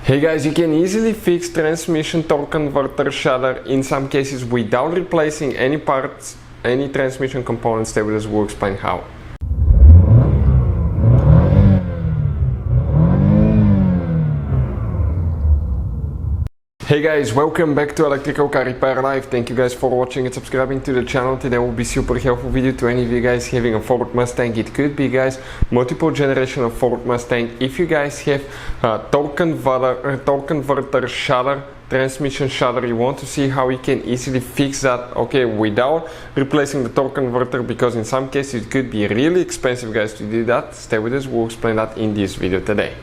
Hey guys, you can easily fix transmission torque converter shudder in some cases without replacing any parts, any transmission components. Stay with us, we'll explain how. Hey guys, welcome back to Electrical Car Repair Live. Thank you guys for watching and subscribing to the channel. Today will be super helpful video to any of you guys having a Ford Mustang. It could be guys multiple generation of Ford Mustang. If you guys have torque converter shudder, transmission shudder, you want to see how you can easily fix that, okay, without replacing the torque converter, because in some cases it could be really expensive guys to do that. Stay with us, we'll explain that in this video today.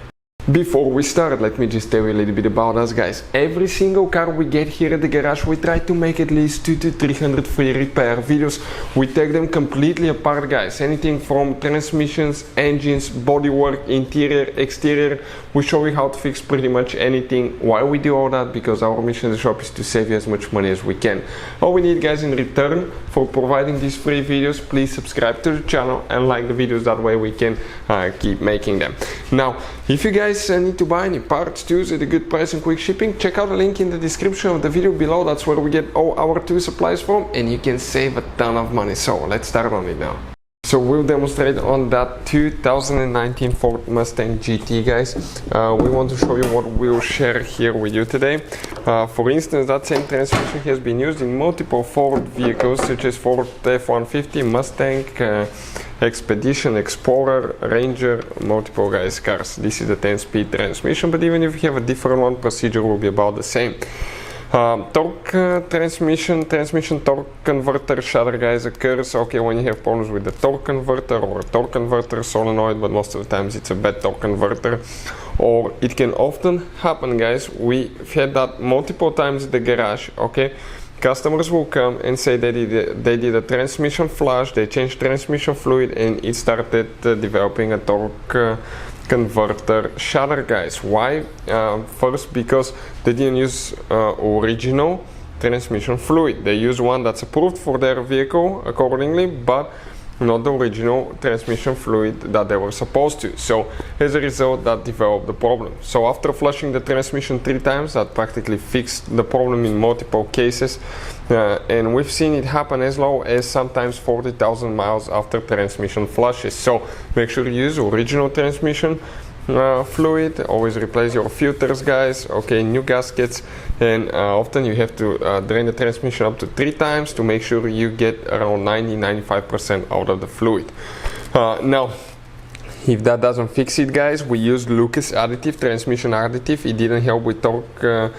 Before we start, let me just tell you a little bit about us guys. Every single car we get here at the garage, we try to make at least 200 to 300 free repair videos. We take them completely apart guys. Anything from transmissions, engines, bodywork, interior, exterior. We show you how to fix pretty much anything. Why we do all that? Because our mission in the shop is to save you as much money as we can. All we need guys in return for providing these free videos, please subscribe to the channel and like the videos. That way we can keep making them. Now, if you guys need to buy any parts, tools at a good price and quick shipping, check out the link in the description of the video below. That's where we get all our tool supplies from, and you can save a ton of money. So let's start on it now. So we'll demonstrate on that 2019 Ford Mustang GT guys. We want to show you what we'll share here with you today. For instance, that same transmission has been used in multiple Ford vehicles such as Ford F-150, Mustang, Expedition, Explorer, Ranger, multiple guys cars. This is a 10-speed transmission, but even if you have a different one, procedure will be about the same. Transmission torque converter shudder guys occurs, okay, when you have problems with the torque converter or torque converter solenoid, but most of the times it's a bad torque converter. Or it can often happen guys, we've had that multiple times in the garage, okay. Customers will come and say they did a transmission flush, they changed transmission fluid, and it started developing a torque converter shudder guys. Why? First, because they didn't use original transmission fluid. They use one that's approved for their vehicle accordingly, but not the original transmission fluid that they were supposed to. So as a result, that developed the problem. So after flushing the transmission 3 times, that practically fixed the problem in multiple cases, and we've seen it happen as low as sometimes 40,000 miles after transmission flushes. So make sure you use original transmission fluid. Always replace your filters guys, okay, new gaskets, and often you have to drain the transmission up to 3 times to make sure you get around 90-95% out of the fluid. Now if that doesn't fix it guys, we used Lucas additive, transmission additive. It didn't help with torque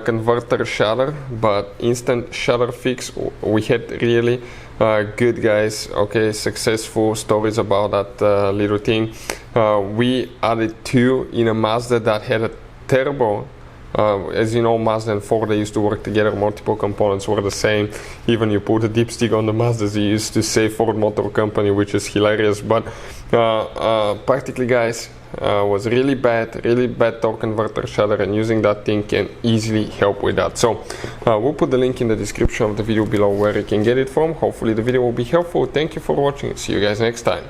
converter shudder, but instant shudder fix. We had really good guys, okay, successful stories about that little thing. We added 2 in a Mazda that had a turbo. As you know, Mazda and Ford, they used to work together, multiple components were the same. Even you put a dipstick on the Mazdas, they used to say Ford Motor Company, which is hilarious. But practically guys, was really bad torque converter shudder, and using that thing can easily help with that. So we'll put the link in the description of the video below where you can get it from. Hopefully the video will be helpful. Thank you for watching. See you guys next time.